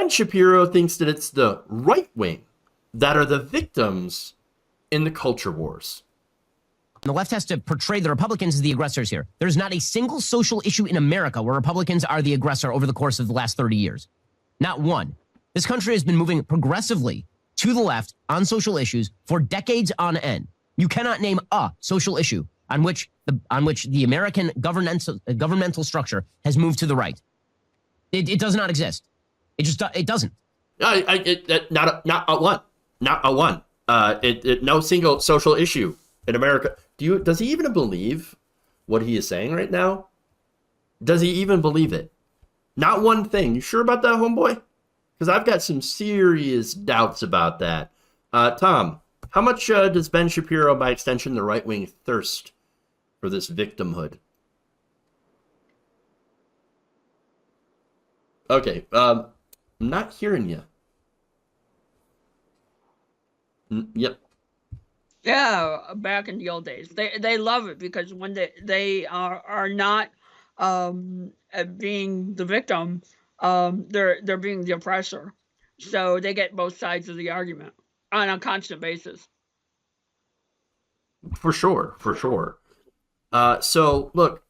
Ben Shapiro thinks that it's the right wing that are the victims in the culture wars. The left has to portray the Republicans as the aggressors here. There's not a single social issue in America where Republicans are the aggressor over the course of the last 30 years. Not one. This country has been moving progressively to the left on social issues for decades on end. You cannot name a social issue on which the American governmental structure has moved to the right. It does not exist. It doesn't. Not a one. No single social issue in America. Does he even believe what he is saying right now? Does he even believe it? Not one thing. You sure about that, homeboy? Because I've got some serious doubts about that. Tom, how much does Ben Shapiro, by extension, the right wing, thirst for this victimhood? Okay, I'm not hearing you. Yep. Yeah, back in the old days, they love it because when they are not being the victim, they're being the oppressor, so they get both sides of the argument on a constant basis. For sure. So look,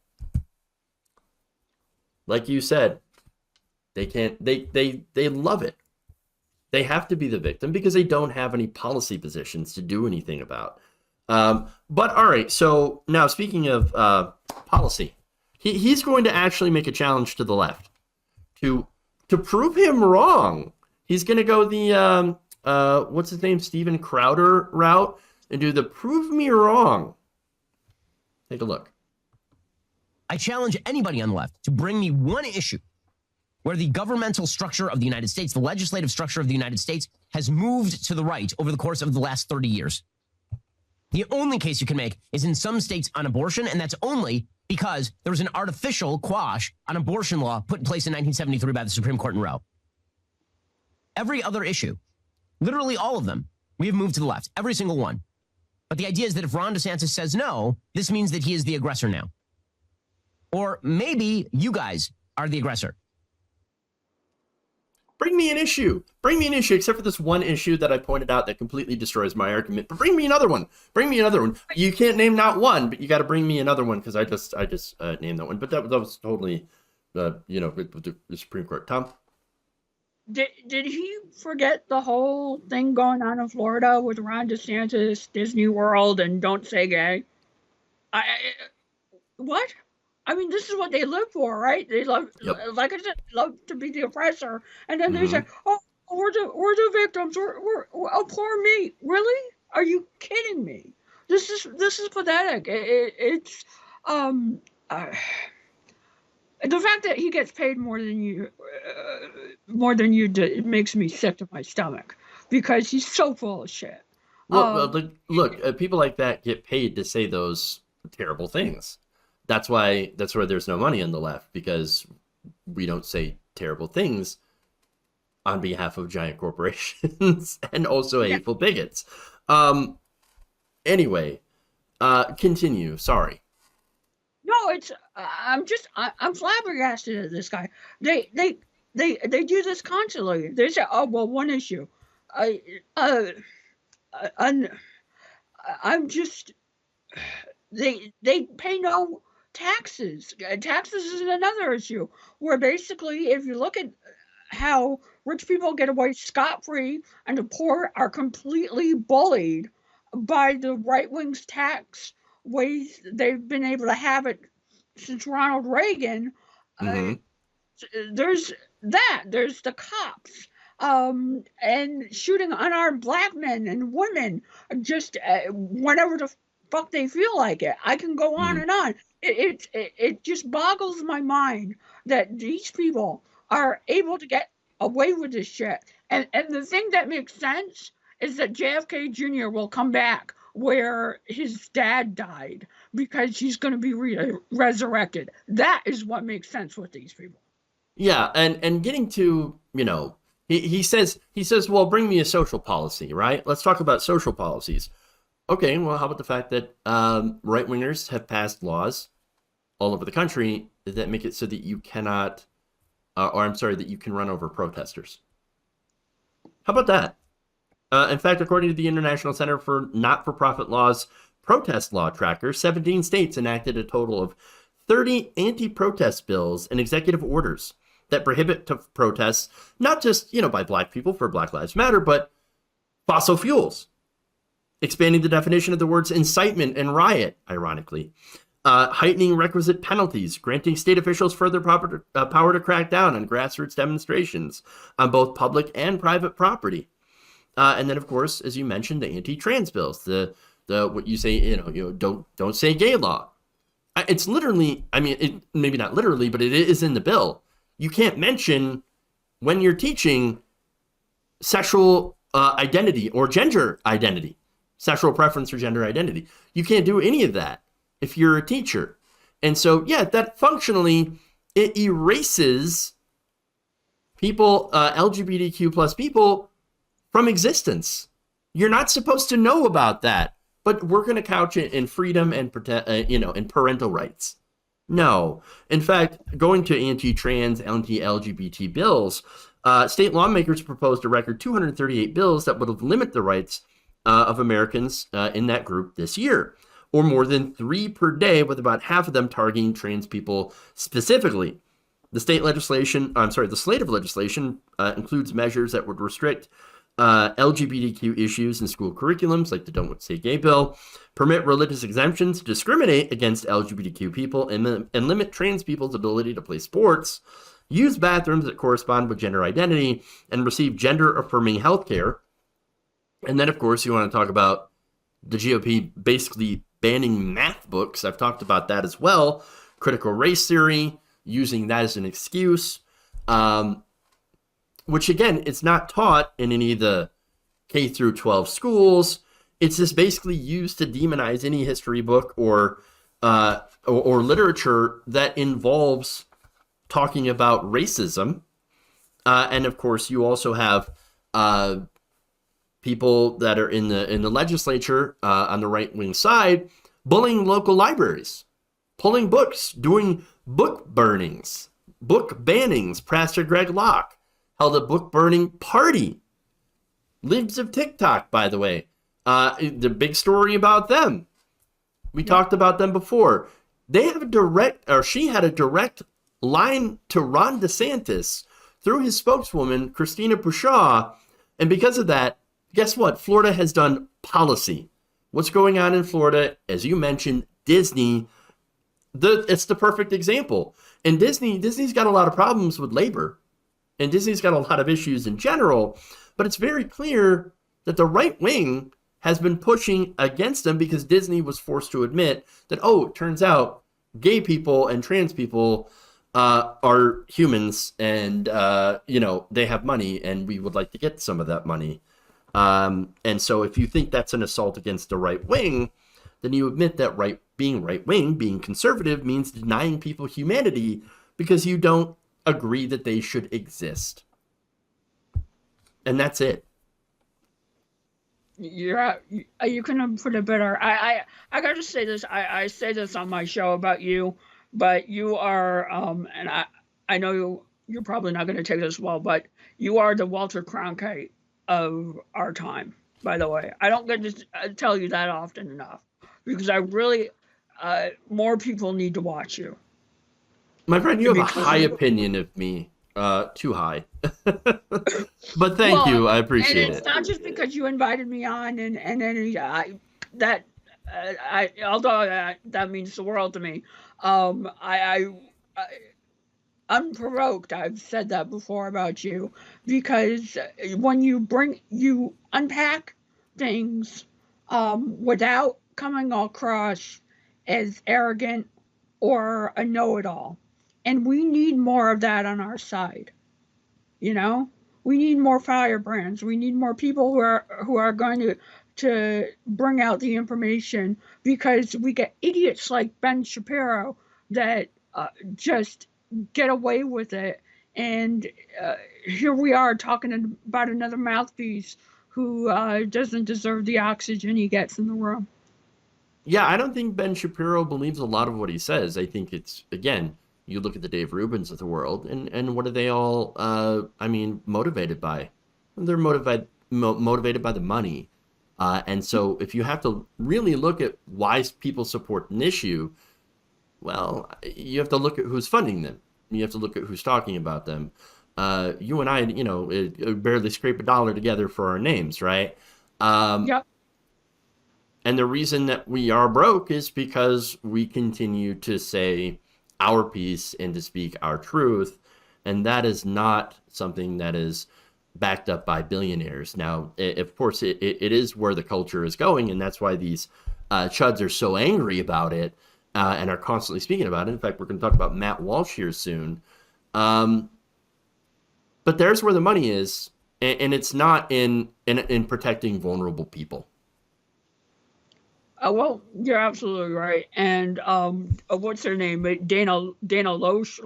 like you said, they can't. They love it. They have to be the victim because they don't have any policy positions to do anything about. But all right, so now speaking of policy, he's going to actually make a challenge to the left to prove him wrong. He's going to go the what's his name, Steven Crowder route and do the prove me wrong. Take a look. I challenge anybody on the left to bring me one issue where the governmental structure of the United States, the legislative structure of the United States, has moved to the right over the course of the last 30 years. The only case you can make is in some states on abortion, and that's only because there was an artificial quash on abortion law put in place in 1973 by the Supreme Court in Roe. Every other issue, literally all of them, we have moved to the left, every single one. But the idea is that if Ron DeSantis says no, this means that he is the aggressor now. Or maybe you guys are the aggressor. Bring me an issue, except for this one issue that I pointed out that completely destroys my argument. But bring me another one. You can't name not one, but you got to bring me another one because I just named that one. But that was totally, with the Supreme Court. Tom? Did he forget the whole thing going on in Florida with Ron DeSantis, Disney World, and Don't Say Gay? What? I mean, this is what they live for, right? They love, like I said, love to be the oppressor, and then they say, "Oh, we're the victims. We're oh, poor me." Really? Are you kidding me? This is pathetic. It's the fact that he gets paid more than you do, it makes me sick to my stomach because he's so full of shit. Look, people like that get paid to say those terrible things. That's why there's no money on the left, because we don't say terrible things on behalf of giant corporations and also hateful bigots. Anyway, continue. Sorry. No, I'm flabbergasted at this guy. They do this constantly. They say, "Oh, well, one issue." I'm just they pay no taxes. Taxes is another issue where basically, if you look at how rich people get away scot-free and the poor are completely bullied by the right wing's tax ways they've been able to have it since Ronald Reagan. There's the cops and shooting unarmed black men and women just whenever the fuck they feel like it. I can go on and on. It just boggles my mind that these people are able to get away with this shit. And the thing that makes sense is that JFK Jr. will come back where his dad died because he's going to be resurrected. That is what makes sense with these people. Yeah, and getting to, he says, well, bring me a social policy, right? Let's talk about social policies. Okay, well, how about the fact that right-wingers have passed laws all over the country that make it so that you cannot, that you can run over protesters. How about that? In fact, according to the International Center for Not-for-Profit Law's protest law tracker, 17 states enacted a total of 30 anti-protest bills and executive orders that prohibit protests, not just, by black people for Black Lives Matter, but fossil fuels, expanding the definition of the words incitement and riot, ironically, heightening requisite penalties, granting state officials further power to crack down on grassroots demonstrations on both public and private property. And then, of course, as you mentioned, the anti-trans bills, the what you say, don't say gay law. It's literally, maybe not literally, but it is in the bill. You can't mention when you're teaching sexual identity or gender identity, sexual preference or gender identity. You can't do any of that if you're a teacher. And so, yeah, that functionally, it erases people, LGBTQ plus people, from existence. You're not supposed to know about that, but we're going to couch it in freedom and in parental rights. No. In fact, going to anti-trans, anti-LGBT bills, state lawmakers proposed a record 238 bills that would have limited the rights of Americans in that group this year, or more than 3 per day, with about half of them targeting trans people specifically. The slate of legislation includes measures that would restrict LGBTQ issues in school curriculums, like the Don't Say Gay bill, permit religious exemptions, discriminate against LGBTQ people, and limit trans people's ability to play sports, use bathrooms that correspond with gender identity, and receive gender-affirming health care. And then, of course, you want to talk about the GOP basically banning math books. I've talked about that as well. Critical race theory, using that as an excuse. Which, again, it's not taught in any of the K through 12 schools. It's just basically used to demonize any history book or literature that involves talking about racism. And of course, you also have people that are in the legislature on the right-wing side bullying local libraries, pulling books, doing book burnings, book bannings. Pastor Greg Locke held a book burning party. Libs of TikTok, by the way. The big story about them. We talked about them before. They have she had a direct line to Ron DeSantis through his spokeswoman, Christina Pushaw. And because of that, guess what? Florida has done policy. What's going on in Florida? As you mentioned, Disney. It's the perfect example. And Disney's got a lot of problems with labor. And Disney's got a lot of issues in general, but it's very clear that the right wing has been pushing against them because Disney was forced to admit that, it turns out gay people and trans people are humans and, they have money and we would like to get some of that money. And so if you think that's an assault against the right wing, then you admit that being right wing, being conservative, means denying people humanity because you don't agree that they should exist. And that's it. You couldn't have put it better. I gotta say this. I say this on my show about you, but you are and I know you're probably not going to take this well, but you are the Walter Cronkite of our time. By the way, I don't get to tell you that often enough because I really more people need to watch you. My friend, you have a high opinion of me. Too high. But thank you. I appreciate it. It's not just because you invited me on although that means the world to me. I unprovoked, I've said that before about you, because when you unpack things without coming across as arrogant or a know-it-all. And we need more of that on our side. We need more firebrands. We need more people who are going to bring out the information, because we get idiots like Ben Shapiro that just get away with it. And here we are talking about another mouthpiece who doesn't deserve the oxygen he gets in the room. Yeah, I don't think Ben Shapiro believes a lot of what he says. I think it's, again, you look at the Dave Rubins of the world, and what are they all, motivated by? They're motivated by the money. And so if you have to really look at why people support an issue, well, you have to look at who's funding them. You have to look at who's talking about them. You and I, barely scrape a dollar together for our names, right? Yep. And the reason that we are broke is because we continue to say our piece and to speak our truth. And that is not something that is backed up by billionaires. Now, of course, it is where the culture is going. And that's why these chuds are so angry about it and are constantly speaking about it. In fact, we're going to talk about Matt Walsh here soon. But there's where the money is. And it's not in protecting vulnerable people. Well, you're absolutely right. And what's her name? Dana Loesch,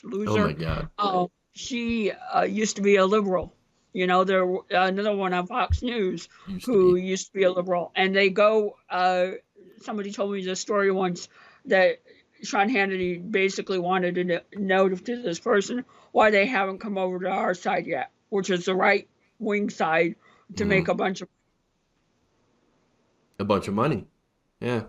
Loser. Oh my God. She used to be a liberal. There another one on Fox News used to be a liberal, and they go. Somebody told me the story once that Sean Hannity basically wanted to know to this person why they haven't come over to our side yet, which is the right wing side, to make a bunch of money. Yeah.